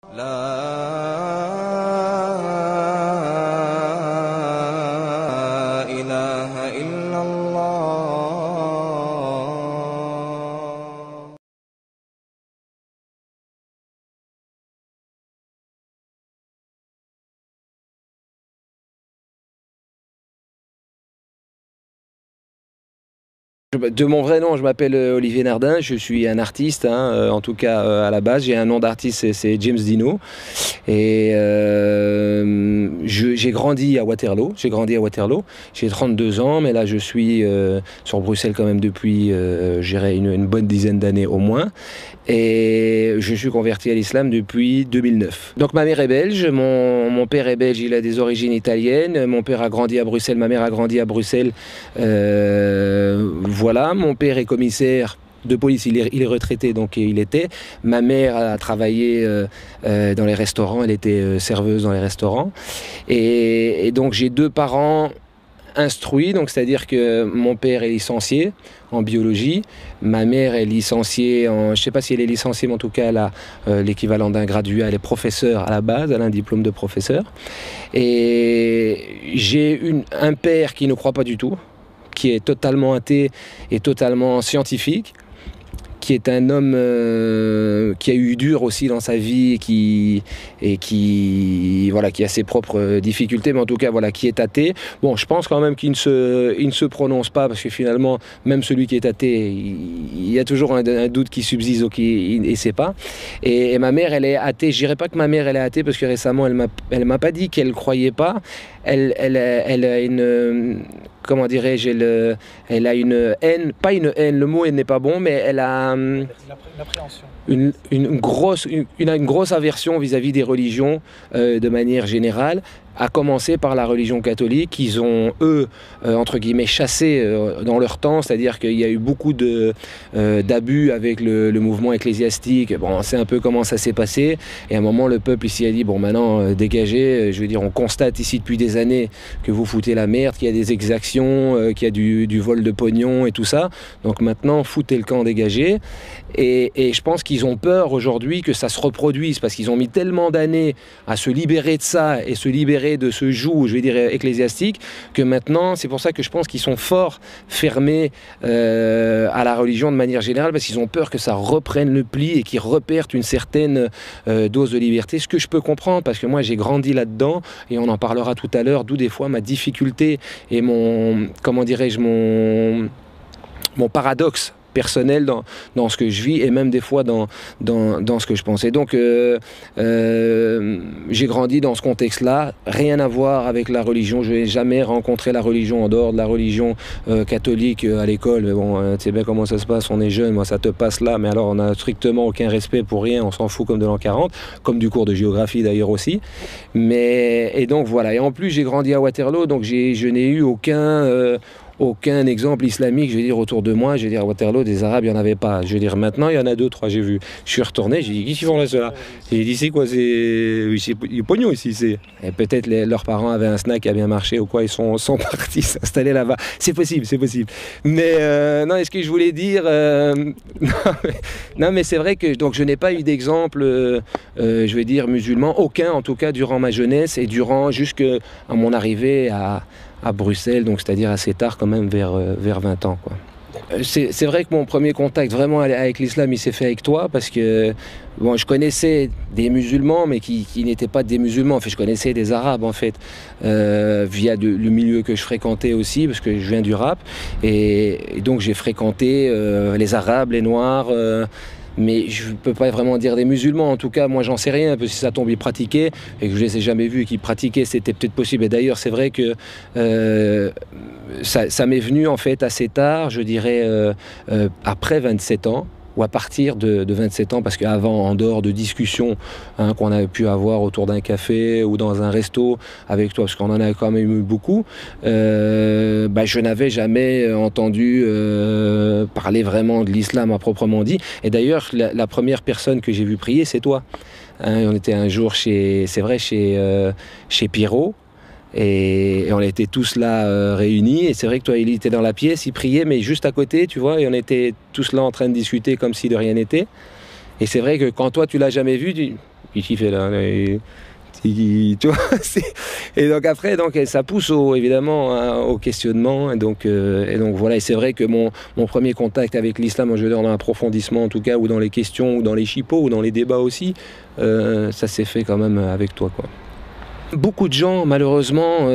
لا إله إلا الله. De mon vrai nom, je m'appelle Olivier Nardin, je suis un artiste, en tout cas à la base. J'ai un nom d'artiste, c'est James Dino. Et j'ai grandi à Waterloo. J'ai 32 ans, mais là je suis sur Bruxelles quand même depuis, je dirais, une bonne dizaine d'années au moins. Et je suis converti à l'islam depuis 2009. Donc ma mère est belge, mon père est belge, il a des origines italiennes. Mon père a grandi à Bruxelles, ma mère a grandi à Bruxelles. Voilà, mon père est commissaire de police, il est retraité, donc il était. Ma mère a travaillé dans les restaurants, elle était serveuse dans les restaurants. Et donc j'ai deux parents instruits, donc c'est-à-dire que mon père est licencié en biologie, ma mère est licenciée en, je ne sais pas si elle est licenciée, mais en tout cas elle a l'équivalent d'un graduat, elle est professeure à la base, elle a un diplôme de professeur. Et j'ai un père qui ne croit pas du tout, qui est totalement athée et totalement scientifique, qui est un homme qui a eu dur aussi dans sa vie qui a ses propres difficultés, mais en tout cas voilà, qui est athée. Bon, je pense quand même qu'il ne se prononce pas, parce que finalement, même celui qui est athée, il y a toujours un doute qui subsiste, donc il ne sait pas. Et ma mère, elle est athée. Je dirais pas que ma mère, elle est athée, parce que récemment, elle m'a pas dit qu'elle croyait pas. Elle a une, comment dirais-je, elle a une haine, pas une haine, le mot n'est pas bon, mais elle a une grosse aversion vis-à-vis des religions de manière générale, à commencer par la religion catholique qu'ils ont, eux, entre guillemets, chassé dans leur temps, c'est-à-dire qu'il y a eu beaucoup d'abus avec le mouvement ecclésiastique. Bon, on sait un peu comment ça s'est passé, et à un moment, le peuple ici a dit, bon, maintenant, dégagez, je veux dire, on constate ici depuis des années que vous foutez la merde, qu'il y a des exactions, qu'il y a du vol de pognon et tout ça, donc maintenant, foutez le camp, dégagez. Et je pense qu'ils ont peur aujourd'hui que ça se reproduise, parce qu'ils ont mis tellement d'années à se libérer de ça et se libérer de ce joug, je vais dire, ecclésiastique, que maintenant, c'est pour ça que je pense qu'ils sont fort fermés à la religion de manière générale, parce qu'ils ont peur que ça reprenne le pli et qu'ils repèrent une certaine dose de liberté, ce que je peux comprendre, parce que moi j'ai grandi là-dedans, et on en parlera tout à l'heure, d'où des fois ma difficulté et mon, comment dirais-je, mon paradoxe personnel dans ce que je vis, et même des fois dans ce que je pense. Et donc j'ai grandi dans ce contexte-là, rien à voir avec la religion. Je n'ai jamais rencontré la religion en dehors de la religion catholique à l'école. Mais bon, tu sais bien comment ça se passe, on est jeune, moi ça te passe là, mais alors on n'a strictement aucun respect pour rien, on s'en fout comme de l'an 40, comme du cours de géographie d'ailleurs aussi. Et donc voilà, et en plus j'ai grandi à Waterloo, donc je n'ai eu aucun exemple islamique, je veux dire, autour de moi. Je veux dire, à Waterloo, des Arabes, il n'y en avait pas. Je veux dire, maintenant, il y en a 2, 3, j'ai vu. Je suis retourné, j'ai dit, qui font là, ceux-là? J'ai dit, c'est quoi, c'est pognon ici, c'est. Et peut-être leurs parents avaient un snack qui a bien marché ou quoi, ils sont partis s'installer là-bas. C'est possible, c'est possible. Mais, non, est-ce que je voulais dire. Non, mais c'est vrai que donc, je n'ai pas eu d'exemple, je vais dire, musulman, aucun, en tout cas, durant ma jeunesse et durant jusqu'à mon arrivée à Bruxelles, donc c'est-à-dire assez tard quand même, vers 20 ans, quoi. C'est vrai que mon premier contact vraiment avec l'islam, il s'est fait avec toi, parce que bon, je connaissais des musulmans, mais qui n'étaient pas des musulmans. En fait, je connaissais des Arabes, en fait, via le milieu que je fréquentais aussi, parce que je viens du rap, et donc j'ai fréquenté les Arabes, les Noirs, mais je ne peux pas vraiment dire des musulmans. En tout cas, moi, j'en sais rien, parce que si ça tombe, ils pratiquaient, et que je ne les ai jamais vus et qu'ils pratiquaient, c'était peut-être possible. Et d'ailleurs, c'est vrai que ça m'est venu, en fait, assez tard, je dirais, après 27 ans, ou à partir de 27 ans, parce qu'avant, en dehors de discussions qu'on a pu avoir autour d'un café ou dans un resto avec toi, parce qu'on en a quand même eu beaucoup, je n'avais jamais entendu parler vraiment de l'islam à proprement dit. Et d'ailleurs, la première personne que j'ai vu prier, c'est toi. On était un jour chez Pierrot, Et on était tous là réunis, et c'est vrai que toi, il était dans la pièce, il priait, mais juste à côté, tu vois, et on était tous là en train de discuter comme si de rien n'était. Et c'est vrai que quand toi, tu l'as jamais vu, qu'est-ce qu'il fait là? Tu vois, et donc après, donc, ça pousse évidemment au questionnement. Et donc voilà, et c'est vrai que mon premier contact avec l'islam, je veux dire dans l'approfondissement en tout cas, ou dans les questions, ou dans les chipots, ou dans les débats aussi, ça s'est fait quand même avec toi, quoi. Beaucoup de gens, malheureusement, on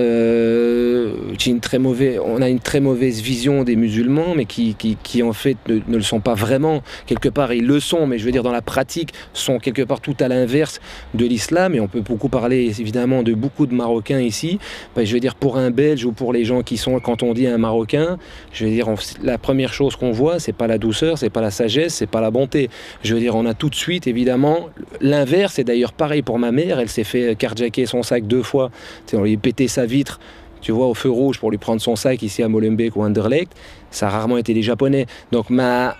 a une très mauvaise vision des musulmans, mais qui en fait ne le sont pas vraiment. Quelque part, ils le sont, mais je veux dire, dans la pratique, sont quelque part tout à l'inverse de l'islam. Et on peut beaucoup parler, évidemment, de beaucoup de Marocains ici. Je veux dire, pour un Belge ou pour les gens qui sont, quand on dit un Marocain, je veux dire, la première chose qu'on voit, c'est pas la douceur, c'est pas la sagesse, c'est pas la bonté. Je veux dire, on a tout de suite, évidemment, l'inverse. Et d'ailleurs, pareil pour ma mère, elle s'est fait carjacker son sac 2 fois. On lui a pété sa vitre, tu vois, au feu rouge pour lui prendre son sac ici à Molenbeek ou Anderlecht. Ça a rarement été des Japonais. Donc non,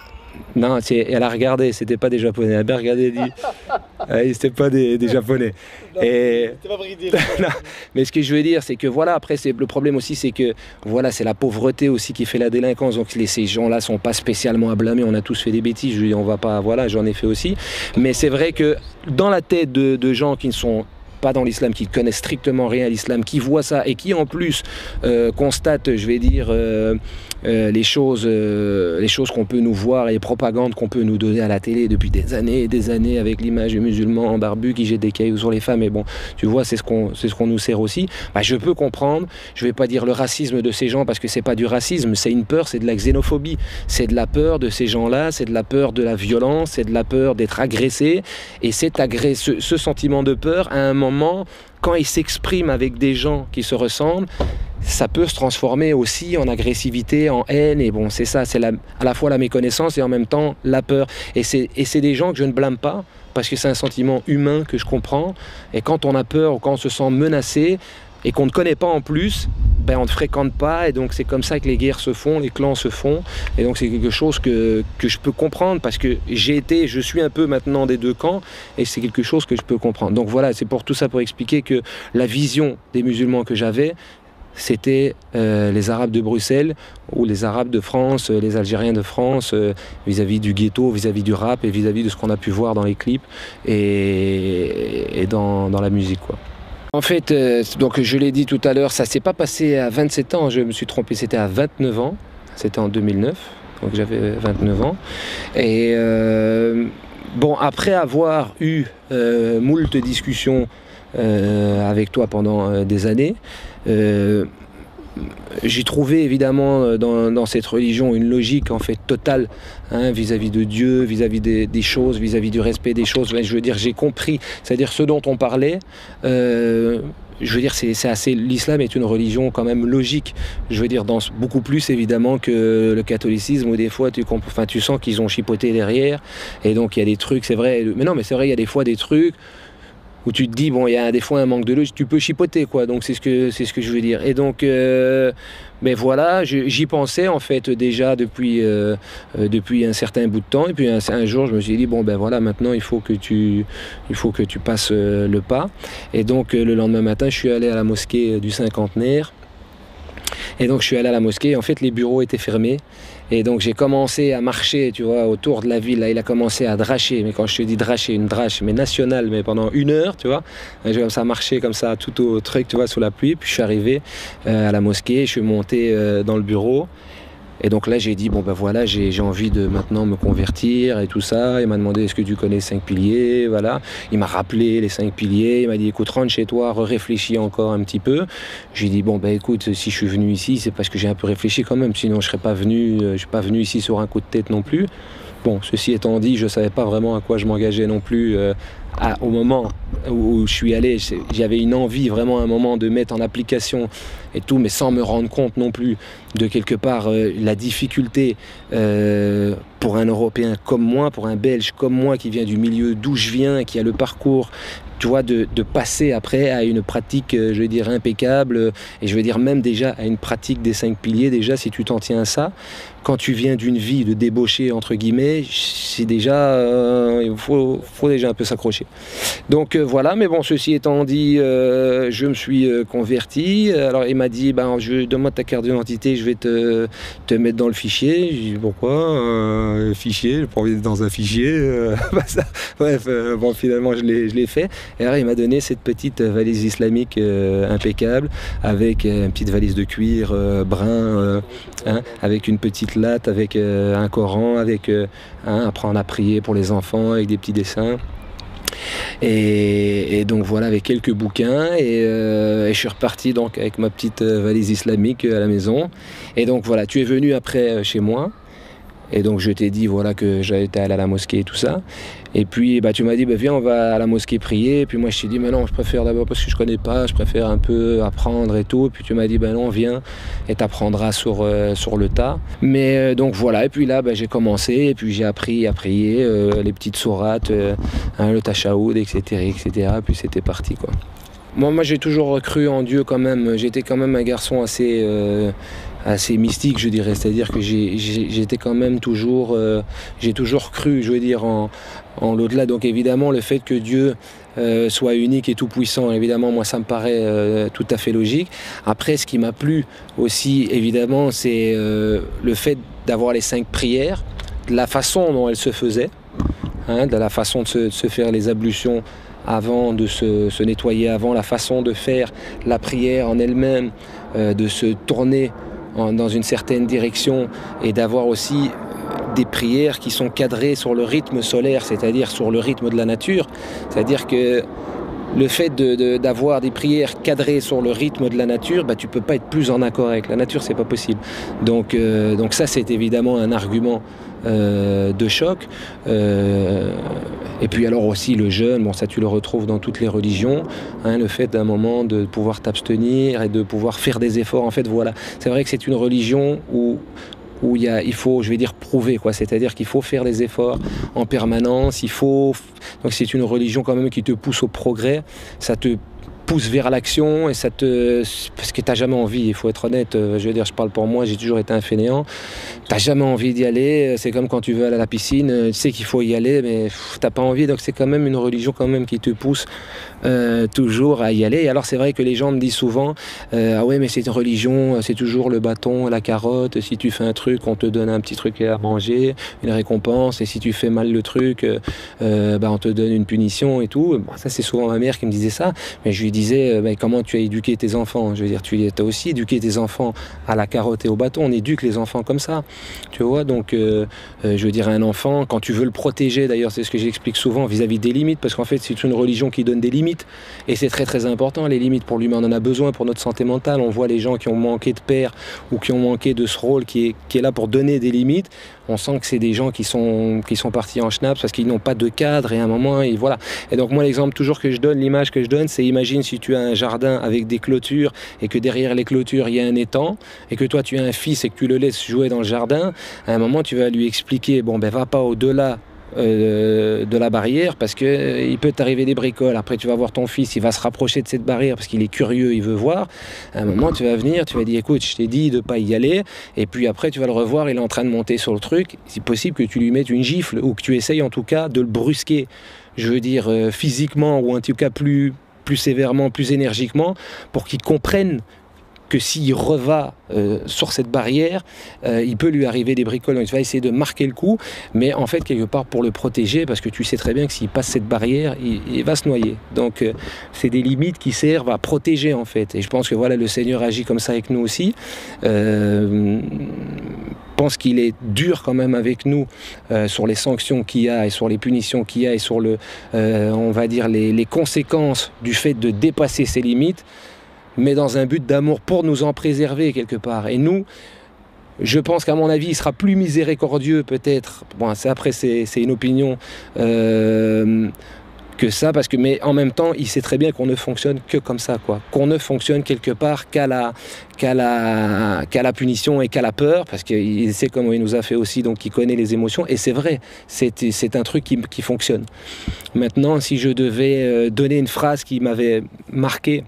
elle a regardé, c'était pas des Japonais. Elle a bien regardé, elle dit, c'était pas des Japonais. Non, et pas bridé, non, mais ce que je veux dire, c'est que voilà, après, le problème aussi, c'est que voilà, c'est la pauvreté aussi qui fait la délinquance. Donc ces gens-là sont pas spécialement à blâmer. On a tous fait des bêtises. Je veux dire, on va pas, voilà, j'en ai fait aussi. Mais c'est vrai que dans la tête de gens qui ne sont pas dans l'islam, qui connaissent strictement rien à l'islam, qui voient ça et qui en plus constatent, je vais dire, les choses qu'on peut nous voir et les propagandes qu'on peut nous donner à la télé depuis des années et des années avec l'image du musulman en barbu qui jette des cailloux sur les femmes. Et bon, tu vois, c'est ce qu'on nous sert aussi. Je peux comprendre, je vais pas dire le racisme de ces gens parce que c'est pas du racisme, c'est une peur, c'est de la xénophobie, c'est de la peur de ces gens-là, c'est de la peur de la violence, c'est de la peur d'être agressé. Et ce sentiment de peur, à un moment, quand il s'exprime avec des gens qui se ressemblent, ça peut se transformer aussi en agressivité, en haine. Et bon, c'est ça, c'est à la fois la méconnaissance et en même temps la peur. Et c'est des gens que je ne blâme pas, parce que c'est un sentiment humain que je comprends. Et quand on a peur ou quand on se sent menacé et qu'on ne connaît pas en plus, on ne fréquente pas, et donc c'est comme ça que les guerres se font, les clans se font. Et donc c'est quelque chose que je peux comprendre, parce que je suis un peu maintenant des deux camps, et c'est quelque chose que je peux comprendre. Donc voilà, c'est pour tout ça, pour expliquer que la vision des musulmans que j'avais, c'était les Arabes de Bruxelles ou les Arabes de France, les Algériens de France, vis-à-vis du ghetto, vis-à-vis du rap et vis-à-vis de ce qu'on a pu voir dans les clips et dans la musique, quoi. En fait, donc je l'ai dit tout à l'heure, ça s'est pas passé à 27 ans, je me suis trompé, c'était à 29 ans, c'était en 2009, donc j'avais 29 ans. Et bon, après avoir eu moult discussions avec toi pendant des années, j'ai trouvé évidemment dans cette religion une logique en fait totale, hein, vis-à-vis de Dieu, vis-à-vis des choses, vis-à-vis du respect des choses. Je veux dire, j'ai compris, c'est-à-dire ce dont on parlait. Je veux dire, l'islam est une religion quand même logique. Je veux dire, beaucoup plus évidemment que le catholicisme, où des fois tu sens qu'ils ont chipoté derrière. Et donc il y a des trucs, c'est vrai. Mais non, mais c'est vrai, il y a des fois des trucs où tu te dis, bon, il y a des fois un manque de logique, tu peux chipoter, quoi. Donc c'est ce que je veux dire. Et donc, mais voilà, j'y pensais en fait déjà depuis un certain bout de temps. Et puis un jour, je me suis dit, bon, ben voilà, maintenant il faut que tu passes le pas. Et donc le lendemain matin, je suis allé à la mosquée du Cinquantenaire. Et donc je suis allé à la mosquée, en fait les bureaux étaient fermés. Et donc j'ai commencé à marcher, tu vois, autour de la ville. Là, il a commencé à dracher, mais quand je te dis dracher, une drache, mais nationale, mais pendant 1 heure, tu vois. J'ai commencé à marcher comme ça, tout au truc, tu vois, sous la pluie. Puis je suis arrivé à la mosquée, je suis monté dans le bureau. Et donc là, j'ai dit, bon ben voilà, j'ai envie de maintenant me convertir et tout ça. Il m'a demandé, est-ce que tu connais 5 piliers, voilà. Il m'a rappelé les 5 piliers. Il m'a dit, écoute, rentre chez toi, réfléchis encore un petit peu. J'ai dit, bon ben écoute, si je suis venu ici, c'est parce que j'ai un peu réfléchi quand même. Sinon, je suis pas venu ici sur un coup de tête non plus. Bon, ceci étant dit, je ne savais pas vraiment à quoi je m'engageais non plus au moment où je suis allé. J'avais une envie vraiment à un moment de mettre en application et tout, mais sans me rendre compte non plus de quelque part la difficulté pour un Européen comme moi, pour un Belge comme moi qui vient du milieu d'où je viens, qui a le parcours, tu vois, de passer après à une pratique, je veux dire, impeccable, et je veux dire même déjà à une pratique des 5 piliers. Déjà, si tu t'en tiens à ça, quand tu viens d'une vie de débauché, entre guillemets, c'est déjà, il faut déjà un peu s'accrocher. Donc voilà, mais bon, ceci étant dit, je me suis converti. Alors il m'a dit, ben, donne-moi ta carte d'identité, je vais te mettre dans le fichier. J'ai dit, pourquoi fichier, j'ai pas envie d'être dans un fichier. Bref, bon, finalement je l'ai fait. Et alors il m'a donné cette petite valise islamique impeccable, avec une petite valise de cuir brun, avec une petite latte, avec un Coran, avec après on a prié pour les enfants, avec des petits dessins. Et donc voilà, avec quelques bouquins, et je suis reparti donc avec ma petite valise islamique à la maison. Et donc voilà, tu es venu après chez moi, et donc je t'ai dit voilà que j'allais aller à la mosquée et tout ça. Et puis tu m'as dit viens, on va à la mosquée prier. Et puis moi je t'ai dit mais non, je préfère d'abord, parce que je connais pas, je préfère un peu apprendre et tout. Et puis tu m'as dit non, viens et t'apprendras sur le tas. Mais donc voilà, et puis là j'ai commencé, et puis j'ai appris à prier les petites sourates, le tashaoud, etc., etc. Et puis c'était parti quoi. Moi j'ai toujours cru en Dieu quand même. J'étais quand même un garçon assez mystique, je dirais. C'est-à-dire que j'étais quand même toujours, j'ai toujours cru, je veux dire, en l'au-delà. Donc évidemment, le fait que Dieu soit unique et tout puissant, évidemment, moi ça me paraît tout à fait logique. Après, ce qui m'a plu aussi, évidemment, c'est le fait d'avoir les 5 prières, de la façon dont elles se faisaient, de la façon de se faire les ablutions avant, de se nettoyer avant, la façon de faire la prière en elle-même, de se tourner dans une certaine direction, et d'avoir aussi des prières qui sont cadrées sur le rythme solaire, c'est-à-dire sur le rythme de la nature. C'est-à-dire que le fait d'avoir des prières cadrées sur le rythme de la nature, tu peux pas être plus en accord avec la nature, c'est pas possible. Donc ça, c'est évidemment un argument de choc. Et puis alors aussi le jeûne, bon ça tu le retrouves dans toutes les religions, le fait d'un moment de pouvoir t'abstenir et de pouvoir faire des efforts. En fait voilà, c'est vrai que c'est une religion où il faut, je vais dire, prouver quoi. C'est-à-dire qu'il faut faire des efforts en permanence. Donc c'est une religion quand même qui te pousse au progrès. Ça te pousse vers l'action, et parce que t'as jamais envie, il faut être honnête, je veux dire, je parle pour moi, j'ai toujours été un fainéant, t'as jamais envie d'y aller. C'est comme quand tu veux aller à la piscine, tu sais qu'il faut y aller, mais t'as pas envie. Donc c'est quand même une religion quand même qui te pousse toujours à y aller. Et alors c'est vrai que les gens me disent souvent ah ouais, mais c'est une religion, c'est toujours le bâton, la carotte, si tu fais un truc on te donne un petit truc à manger, une récompense, et si tu fais mal le truc on te donne une punition et tout. Bon, ça c'est souvent ma mère qui me disait ça, mais je lui disais comment tu as éduqué tes enfants? Je veux dire, tu as aussi éduqué tes enfants à la carotte et au bâton. On éduque les enfants comme ça, tu vois. Donc je veux dire, un enfant, quand tu veux le protéger, d'ailleurs c'est ce que j'explique souvent vis-à-vis des limites, parce qu'en fait c'est une religion qui donne des limites, et c'est très très important. Les limites pour l'humain, on en a besoin pour notre santé mentale. On voit les gens qui ont manqué de père ou qui ont manqué de ce rôle qui est là pour donner des limites. On sent que c'est des gens qui sont partis en schnaps parce qu'ils n'ont pas de cadre, et à un moment, et voilà. Et donc moi, l'exemple toujours que je donne, l'image que je donne, c'est imagine si tu as un jardin avec des clôtures, et que derrière les clôtures, il y a un étang, et que toi, tu as un fils et que tu le laisses jouer dans le jardin. À un moment, tu vas lui expliquer, va pas au-delà de la barrière, parce que il peut t'arriver des bricoles. Après tu vas voir ton fils, il va se rapprocher de cette barrière parce qu'il est curieux, il veut voir. À un moment tu vas venir, tu vas dire écoute, je t'ai dit de pas y aller, et puis après tu vas le revoir, il est en train de monter sur le truc. C'est possible que tu lui mettes une gifle, ou que tu essayes en tout cas de le brusquer, je veux dire physiquement, ou en tout cas plus sévèrement, plus énergiquement, pour qu'il comprenne que s'il reva sur cette barrière, il peut lui arriver des bricoles. Donc tu vas essayer de marquer le coup, mais en fait quelque part pour le protéger, parce que tu sais très bien que s'il passe cette barrière, il va se noyer. Donc c'est des limites qui servent à protéger en fait. Et je pense que voilà, le Seigneur agit comme ça avec nous aussi. Pense qu'il est dur quand même avec nous sur les sanctions qu'il y a et sur les punitions qu'il y a, et sur on va dire les conséquences du fait de dépasser ses limites, mais dans un but d'amour pour nous en préserver quelque part. Et nous, je pense qu'à mon avis, il sera plus miséricordieux peut-être, bon, après c'est une opinion que ça, mais en même temps, il sait très bien qu'on ne fonctionne que comme ça, quoi. Qu'on ne fonctionne quelque part qu'à la punition et qu'à la peur, parce qu'il sait comment il nous a fait aussi, donc il connaît les émotions, et c'est vrai, c'est un truc qui fonctionne. Maintenant, si je devais donner une phrase qui m'avait marqué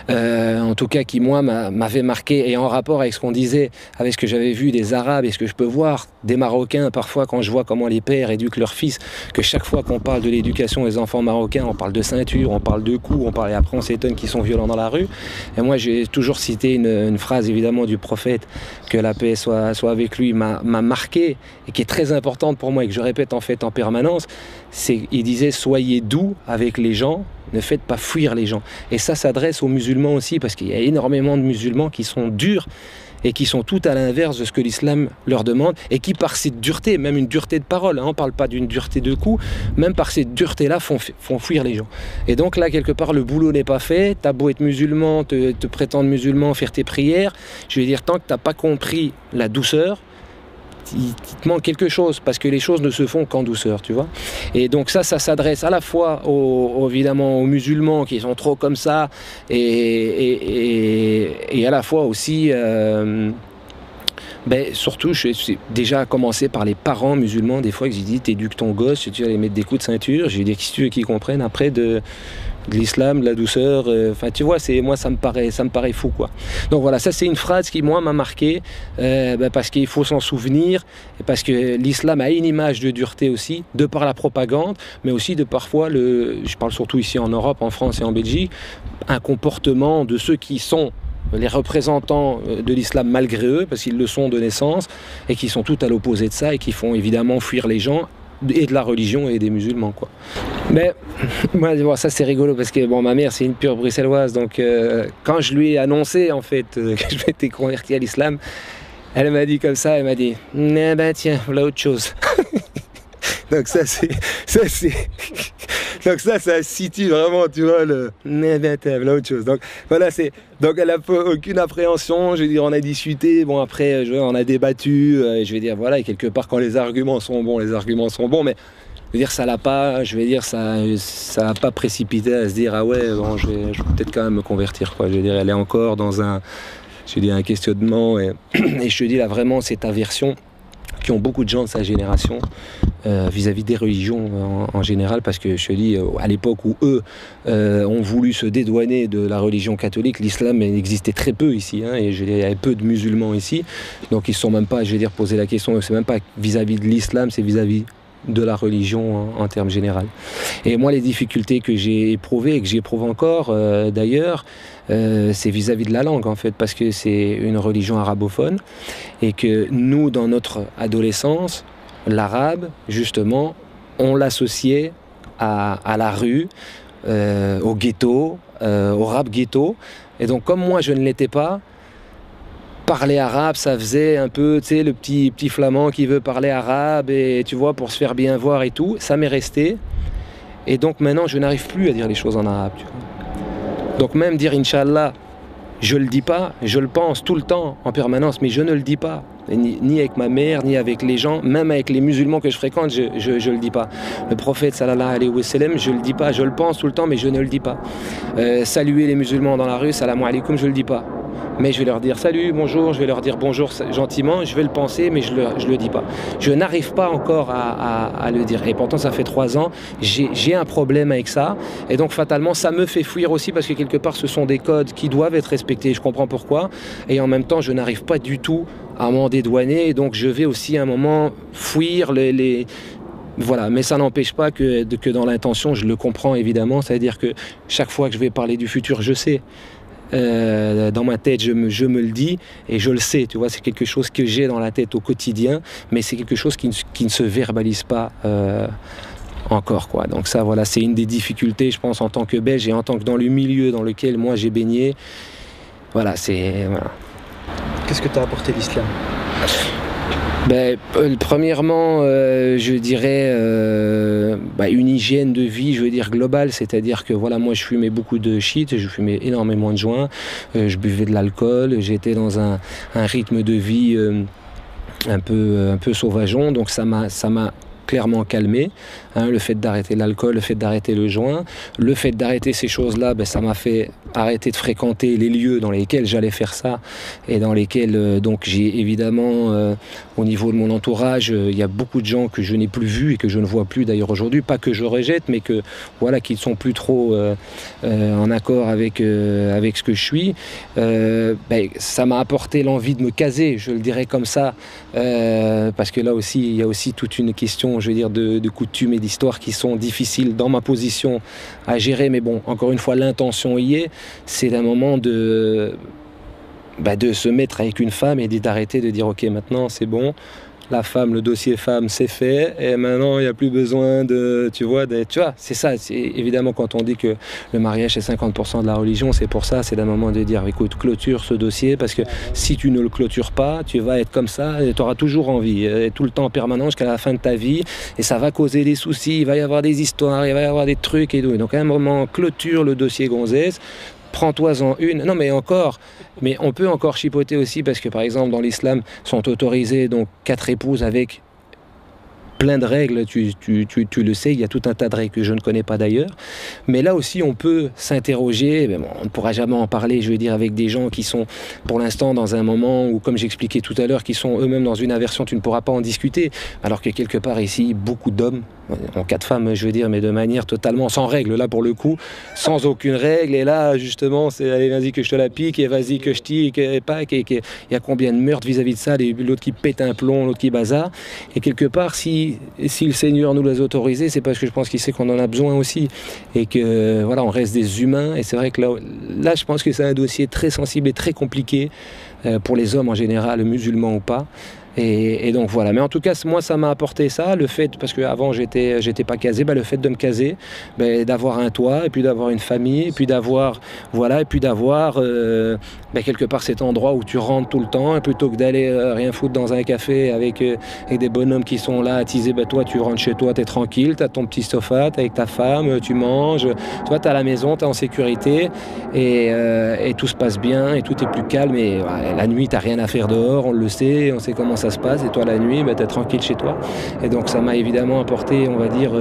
En tout cas qui moi m'avait marqué, et en rapport avec ce qu'on disait, avec ce que j'avais vu des Arabes et ce que je peux voir des Marocains parfois quand je vois comment les pères éduquent leurs fils, que chaque fois qu'on parle de l'éducation des enfants marocains, on parle de ceinture, on parle de coups, et après on s'étonne qu'ils sont violents dans la rue. Et moi j'ai toujours cité une phrase évidemment du prophète, que la paix soit avec lui, m'a marqué et qui est très importante pour moi et que je répète en fait en permanence. Il disait: soyez doux avec les gens, ne faites pas fuir les gens. Et ça s'adresse aux musulmans aussi, parce qu'il y a énormément de musulmans qui sont durs et qui sont tout à l'inverse de ce que l'islam leur demande, et qui par cette dureté, même une dureté de parole, on ne parle pas d'une dureté de coups, même par cette dureté-là font fuir les gens. Et donc là, quelque part, le boulot n'est pas fait. T'as beau être musulman, te prétendre musulman, faire tes prières, je veux dire, tant que t'as pas compris la douceur, il te manque quelque chose, parce que les choses ne se font qu'en douceur, tu vois. Et donc ça s'adresse à la fois évidemment aux musulmans qui sont trop comme ça, et à la fois aussi surtout, déjà à commencer par les parents musulmans. Des fois que j'ai dit: t'éduques ton gosse, tu vas les mettre des coups de ceinture, j'ai dit: qu'est-ce que tu veux qu'ils comprennent après de l'islam, de la douceur, tu vois, moi ça me paraît fou, quoi. Donc voilà, ça c'est une phrase qui moi m'a marqué, parce qu'il faut s'en souvenir, et parce que l'islam a une image de dureté aussi, de par la propagande, mais aussi de parfois je parle surtout ici en Europe, en France et en Belgique, un comportement de ceux qui sont les représentants de l'islam malgré eux, parce qu'ils le sont de naissance, et qui sont tout à l'opposé de ça, et qui font évidemment fuir les gens, et de la religion et des musulmans, quoi. Mais moi, ça c'est rigolo, parce que ma mère c'est une pure bruxelloise, donc quand je lui ai annoncé en fait que je m'étais converti à l'islam, elle m'a dit comme ça, elle m'a dit: tiens, voilà autre chose. Donc ça situe vraiment, tu vois, voilà autre chose. Donc voilà, donc elle a aucune appréhension. Je veux dire, on a discuté, après on a débattu, je vais dire voilà, et quelque part quand les arguments sont bons, mais je veux dire, ça n'a pas précipité à se dire: ah ouais, je vais peut-être quand même me convertir, quoi. Je veux dire, elle est encore dans un questionnement, et je te dis là vraiment cette aversion qui ont beaucoup de gens de sa génération vis-à-vis des religions en général, parce que je te dis, à l'époque où eux ont voulu se dédouaner de la religion catholique, l'islam existait très peu ici, et il y avait peu de musulmans ici, donc ils ne se sont même pas, posé la question, c'est même pas vis-à-vis de l'islam, c'est vis-à-vis de la religion en termes général. Et moi, les difficultés que j'ai éprouvées et que j'éprouve encore d'ailleurs, c'est vis-à-vis de la langue, en fait, parce que c'est une religion arabophone, et que nous, dans notre adolescence, l'arabe, justement, on l'associait à la rue, au ghetto, au rap ghetto. Et donc, comme moi, je ne l'étais pas, parler arabe, ça faisait un peu, tu sais, le petit flamand qui veut parler arabe, et tu vois, pour se faire bien voir et tout. Ça m'est resté. Et donc maintenant, je n'arrive plus à dire les choses en arabe, tu vois. Donc même dire Inch'Allah, je le dis pas, je le pense tout le temps, en permanence, mais je ne le dis pas. Ni avec ma mère, ni avec les gens, même avec les musulmans que je fréquente, je le dis pas. Le prophète sallallahu alayhi wa sallam, je le dis pas, je le pense tout le temps, mais je ne le dis pas. Saluer les musulmans dans la rue, salam alaikum, je le dis pas. Mais je vais leur dire salut, bonjour, je vais leur dire bonjour gentiment, je vais le penser, mais je le dis pas. Je n'arrive pas encore à le dire. Et pourtant, ça fait 3 ans, j'ai un problème avec ça. Et donc, fatalement, ça me fait fuir aussi, parce que quelque part, ce sont des codes qui doivent être respectés. Je comprends pourquoi. Et en même temps, je n'arrive pas du tout à m'en dédouaner. Et donc, je vais aussi à un moment fuir Voilà, mais ça n'empêche pas que dans l'intention, je le comprends évidemment. C'est-à-dire que chaque fois que je vais parler du futur, je sais. Dans ma tête, je me le dis, et je le sais, tu vois, c'est quelque chose que j'ai dans la tête au quotidien, mais c'est quelque chose qui ne se verbalise pas encore, quoi. Donc ça, voilà, c'est une des difficultés, je pense, en tant que Belge, et en tant que dans le milieu dans lequel moi j'ai baigné. Voilà, voilà. Qu'est-ce que t'a apporté l'islam ? Premièrement, je dirais une hygiène de vie, je veux dire globale, c'est-à-dire que voilà, moi je fumais beaucoup de shit, je fumais énormément de joints, je buvais de l'alcool, j'étais dans un rythme de vie un peu sauvageon, donc ça m'a clairement calmé. Hein, le fait d'arrêter l'alcool, le fait d'arrêter le joint, le fait d'arrêter ces choses-là, ben, ça m'a fait arrêter de fréquenter les lieux dans lesquels j'allais faire ça et dans lesquels donc j'ai évidemment au niveau de mon entourage, il y a beaucoup de gens que je n'ai plus vus et que je ne vois plus d'ailleurs aujourd'hui, pas que je rejette, mais que voilà, qui ne sont plus trop en accord avec ce que je suis. Ben, ça m'a apporté l'envie de me caser, je le dirais comme ça, parce que là aussi il y a aussi toute une question, je veux dire, de coutumes et d'histoires qui sont difficiles dans ma position à gérer, mais bon, encore une fois, l'intention y est, c'est d'un moment de se mettre avec une femme et d'arrêter de dire ok, maintenant c'est bon, la femme, le dossier femme, c'est fait, et maintenant il n'y a plus besoin de, tu vois, c'est ça, c'est évidemment quand on dit que le mariage c'est 50% de la religion, c'est pour ça, c'est d'un moment de dire écoute, clôture ce dossier, parce que si tu ne le clôtures pas, tu vas être comme ça, et tu auras toujours envie, et tout le temps en permanence jusqu'à la fin de ta vie, et ça va causer des soucis, il va y avoir des histoires, il va y avoir des trucs et tout, et donc à un moment, clôture le dossier gonzesse, prends-toi-en une. Non, mais encore, mais on peut encore chipoter aussi parce que, par exemple, dans l'islam, sont autorisées donc 4 épouses avec plein de règles, tu le sais, il y a tout un tas de règles que je ne connais pas d'ailleurs. Mais là aussi, on peut s'interroger, bon, on ne pourra jamais en parler, je veux dire, avec des gens qui sont, pour l'instant, dans un moment où, comme j'expliquais tout à l'heure, qui sont eux-mêmes dans une aversion, tu ne pourras pas en discuter. Alors que quelque part ici, beaucoup d'hommes, en cas de femmes, je veux dire, mais de manière totalement sans règle, là pour le coup, sans aucune règle, et là, justement, c'est allez, vas-y que je te la pique, et vas-y que je tique, et pack, et il y a combien de meurtres vis-à-vis de ça, l'autre qui pète un plomb, l'autre qui bazar, et quelque part, si le Seigneur nous les autorisé, c'est parce que je pense qu'il sait qu'on en a besoin aussi, et que, voilà, on reste des humains, et c'est vrai que là, je pense que c'est un dossier très sensible et très compliqué, pour les hommes en général, musulmans ou pas. Et donc voilà, mais en tout cas moi ça m'a apporté ça, le fait, parce qu'avant j'étais pas casé, le fait de me caser, d'avoir un toit, et puis d'avoir une famille, et puis d'avoir voilà, et puis d'avoir quelque part cet endroit où tu rentres tout le temps, et plutôt que d'aller rien foutre dans un café avec des bonhommes qui sont là attisés, toi tu rentres chez toi, t'es tranquille, t'as ton petit sofa, t'es avec ta femme, tu manges, toi t'es à la maison, t'es en sécurité, et tout se passe bien, et tout est plus calme, et la nuit t'as rien à faire dehors, on le sait, on sait comment ça se passe, et toi la nuit t'es tranquille chez toi, et donc ça m'a évidemment apporté, on va dire,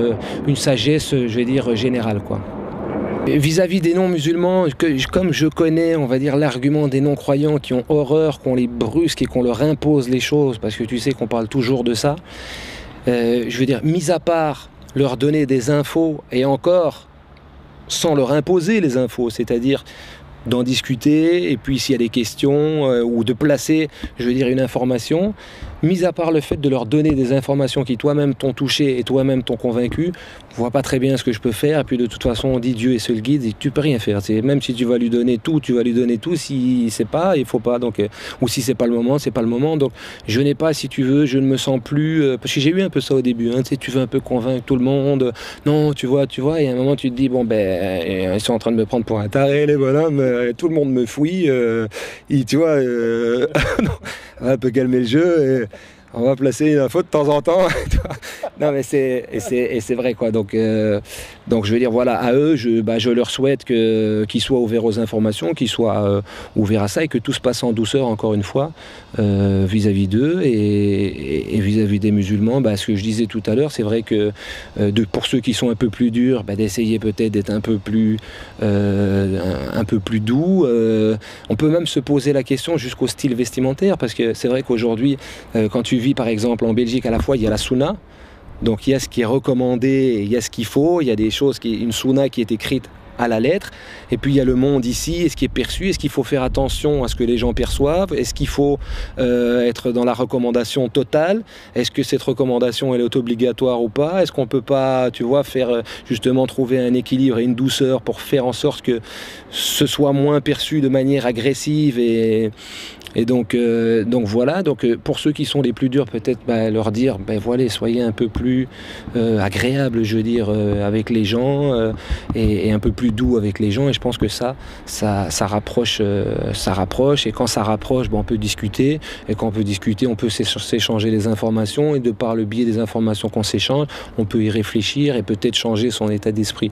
une sagesse, je vais dire, générale, quoi. Vis-à-vis des non-musulmans, comme je connais, on va dire, l'argument des non-croyants qui ont horreur qu'on les brusque et qu'on leur impose les choses, parce que tu sais qu'on parle toujours de ça, je veux dire, mis à part leur donner des infos, et encore sans leur imposer les infos, c'est-à-dire d'en discuter, et puis s'il y a des questions, ou de placer, je veux dire, une information, mis à part le fait de leur donner des informations qui toi-même t'ont touché et toi-même t'ont convaincu, je vois pas très bien ce que je peux faire, et puis de toute façon on dit Dieu est seul guide, et tu peux rien faire, même si tu vas lui donner tout, si c'est pas, il faut pas, donc, ou si c'est pas le moment, c'est pas le moment, donc je n'ai pas, si tu veux, je ne me sens plus, parce que j'ai eu un peu ça au début, hein, tu veux un peu convaincre tout le monde, non, tu vois, et à un moment tu te dis, bon ils sont en train de me prendre pour un taré, les bonhommes, tout le monde me fouille, tu vois, un peu calmer le jeu, et on va placer une info de temps en temps. Non, mais c'est vrai, quoi. Donc je veux dire, voilà, à eux, je leur souhaite qu'ils soient ouverts aux informations, qu'ils soient ouverts à ça, et que tout se passe en douceur, encore une fois, vis-à-vis d'eux, et vis-à-vis des musulmans. Ce que je disais tout à l'heure, c'est vrai que pour ceux qui sont un peu plus durs, d'essayer peut-être d'être un peu plus doux. On peut même se poser la question jusqu'au style vestimentaire, parce que c'est vrai qu'aujourd'hui, quand tu vis par exemple en Belgique, à la fois il y a la sunna, donc il y a ce qui est recommandé, il y a ce qu'il faut, il y a des choses, une sunna qui est écrite à la lettre, et puis il y a le monde ici, et ce qui est perçu, est-ce qu'il faut faire attention à ce que les gens perçoivent, est-ce qu'il faut être dans la recommandation totale, est-ce que cette recommandation elle est obligatoire ou pas, est-ce qu'on peut pas, tu vois, faire justement trouver un équilibre et une douceur pour faire en sorte que ce soit moins perçu de manière agressive, et donc voilà, donc pour ceux qui sont les plus durs, peut-être leur dire, voilà, soyez un peu plus agréable, je veux dire, avec les gens, et un peu plus doux avec les gens, et je pense que ça rapproche, et quand ça rapproche, on peut discuter, et quand on peut discuter, on peut s'échanger les informations, et de par le biais des informations qu'on s'échange, on peut y réfléchir et peut-être changer son état d'esprit.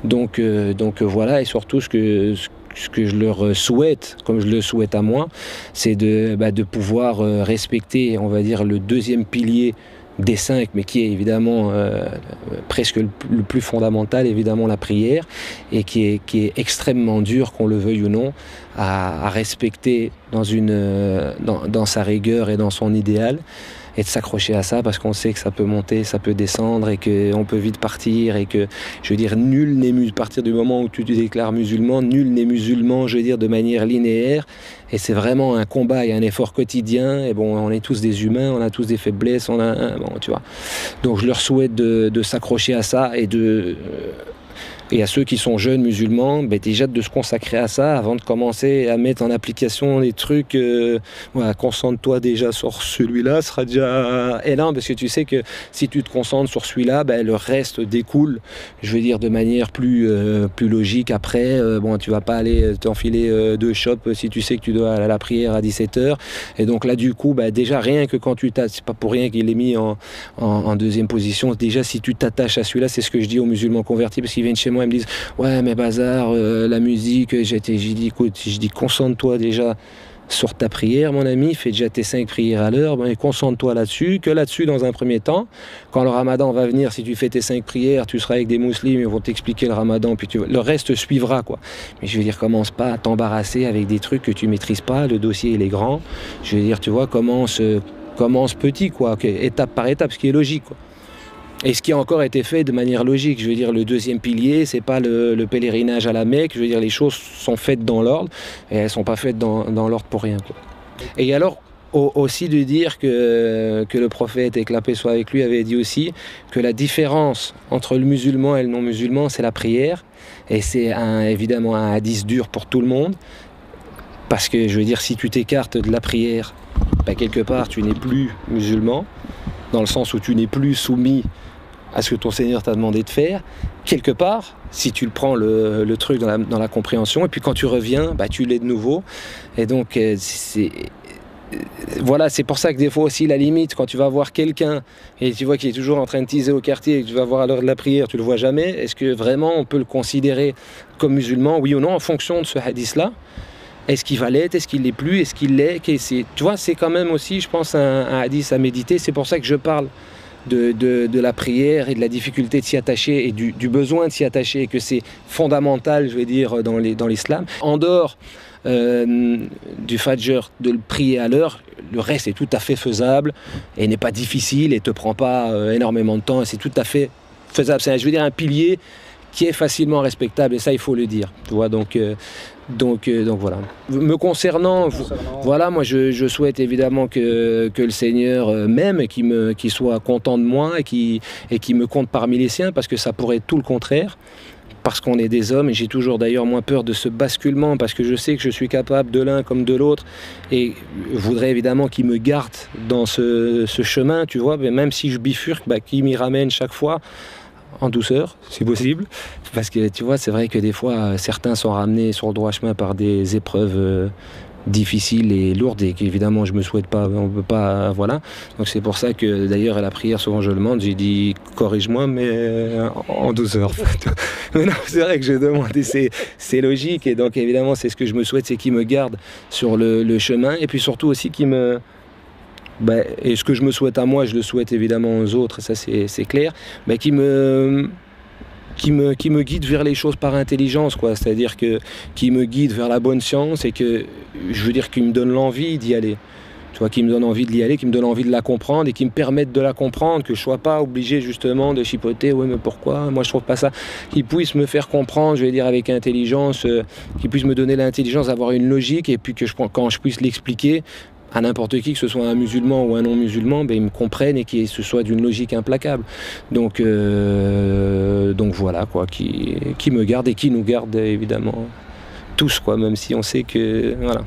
Donc voilà, et surtout ce que je leur souhaite, comme je le souhaite à moi, c'est de pouvoir respecter, on va dire, le deuxième pilier des 5, mais qui est évidemment presque le plus fondamental, évidemment la prière, et qui est extrêmement dur, qu'on le veuille ou non, à respecter dans sa rigueur et dans son idéal, et de s'accrocher à ça, parce qu'on sait que ça peut monter, ça peut descendre, et qu'on peut vite partir, et que, je veux dire, nul n'est musulman, à partir du moment où tu te déclares musulman, nul n'est musulman, je veux dire, de manière linéaire, et c'est vraiment un combat et un effort quotidien, et bon, on est tous des humains, on a tous des faiblesses, bon, tu vois. Donc je leur souhaite de s'accrocher à ça, et à ceux qui sont jeunes musulmans, déjà de se consacrer à ça avant de commencer à mettre en application des trucs. Voilà, concentre-toi déjà sur celui-là, sera déjà énorme, parce que tu sais que si tu te concentres sur celui-là, le reste découle, je veux dire, de manière plus logique après. Bon, tu vas pas aller t'enfiler 2 chopes si tu sais que tu dois aller à la prière à 17h. Et donc là, du coup, déjà rien que quand tu t'attaches, c'est pas pour rien qu'il est mis en deuxième position, déjà si tu t'attaches à celui-là, c'est ce que je dis aux musulmans convertis, parce qu'ils viennent chez moi, ils me disent ouais mais bazar, la musique, j'ai dit écoute, concentre-toi déjà sur ta prière mon ami, fais déjà tes 5 prières à l'heure, concentre-toi là-dessus, que là-dessus dans un premier temps. Quand le ramadan va venir, si tu fais tes 5 prières, tu seras avec des musulmans, ils vont t'expliquer le ramadan, puis le reste suivra quoi. Mais je veux dire, commence pas à t'embarrasser avec des trucs que tu maîtrises pas, le dossier il est grand, je veux dire, tu vois, commence petit quoi, étape par étape, ce qui est logique quoi. Et ce qui a encore été fait de manière logique, je veux dire, le deuxième pilier, c'est pas le pèlerinage à la Mecque, je veux dire, les choses sont faites dans l'ordre, et elles sont pas faites dans l'ordre pour rien, quoi. Et alors, aussi de dire que le prophète, et que la paix soit avec lui, avait dit aussi que la différence entre le musulman et le non-musulman, c'est la prière, et c'est évidemment un hadith dur pour tout le monde, parce que, je veux dire, si tu t'écartes de la prière, quelque part, tu n'es plus musulman, dans le sens où tu n'es plus soumis à ce que ton Seigneur t'a demandé de faire, quelque part, si tu le prends le truc dans la compréhension, et puis quand tu reviens, tu l'es de nouveau. Et donc, voilà, c'est pour ça que des fois aussi, la limite, quand tu vas voir quelqu'un, et tu vois qu'il est toujours en train de teaser au quartier, et que tu vas voir à l'heure de la prière, tu le vois jamais, est-ce que vraiment on peut le considérer comme musulman, oui ou non, en fonction de ce hadith-là? Est-ce qu'il va l'être? Est-ce qu'il l'est plus? Est-ce qu'il l'est? Tu vois, c'est quand même aussi, je pense, un hadith à méditer. C'est pour ça que je parle de la prière et de la difficulté de s'y attacher et du besoin de s'y attacher, et que c'est fondamental, je vais dire, dans l'islam. En dehors du fajr, de le prier à l'heure, le reste est tout à fait faisable et n'est pas difficile et ne te prend pas énormément de temps. C'est tout à fait faisable. C'est, je veux dire, un pilier qui est facilement respectable, et ça, il faut le dire. Tu vois, donc voilà. Me concernant, voilà, moi je souhaite évidemment que le Seigneur m'aime et qu'il soit content de moi et qu'il me compte parmi les siens, parce que ça pourrait être tout le contraire, parce qu'on est des hommes, et j'ai toujours d'ailleurs moins peur de ce basculement, parce que je sais que je suis capable de l'un comme de l'autre, et je voudrais évidemment qu'il me garde dans ce chemin, tu vois, mais même si je bifurque, qu'il m'y ramène chaque fois en douceur, si possible, parce que tu vois, c'est vrai que des fois certains sont ramenés sur le droit chemin par des épreuves difficiles et lourdes, et qu'évidemment je me souhaite pas, on peut pas, voilà. Donc c'est pour ça que d'ailleurs à la prière souvent je le demande, j'ai dit corrige-moi, mais en douceur. Mais non, c'est vrai que je demande, et c'est logique, et donc évidemment c'est ce que je me souhaite, c'est qu'il me garde sur le chemin, et puis surtout aussi qu'il me et ce que je me souhaite à moi, je le souhaite évidemment aux autres, et ça c'est clair, qui me guide vers les choses par intelligence, quoi. C'est-à-dire qui me guide vers la bonne science, et que, je veux dire, qu'il me donne l'envie d'y aller. Tu vois, qui me donne envie de l'y aller, qui me donne envie de la comprendre, et qui me permette de la comprendre, que je sois pas obligé justement de chipoter, ouais mais pourquoi, moi je trouve pas ça, qu'il puisse me faire comprendre, je vais dire avec intelligence, qu'il puisse me donner l'intelligence d'avoir une logique, et puis que quand je puisse l'expliquer à n'importe qui, que ce soit un musulman ou un non-musulman, ils me comprennent, et que ce soit d'une logique implacable. Donc voilà, quoi, qui me garde et qui nous garde évidemment tous, quoi, même si on sait que, voilà.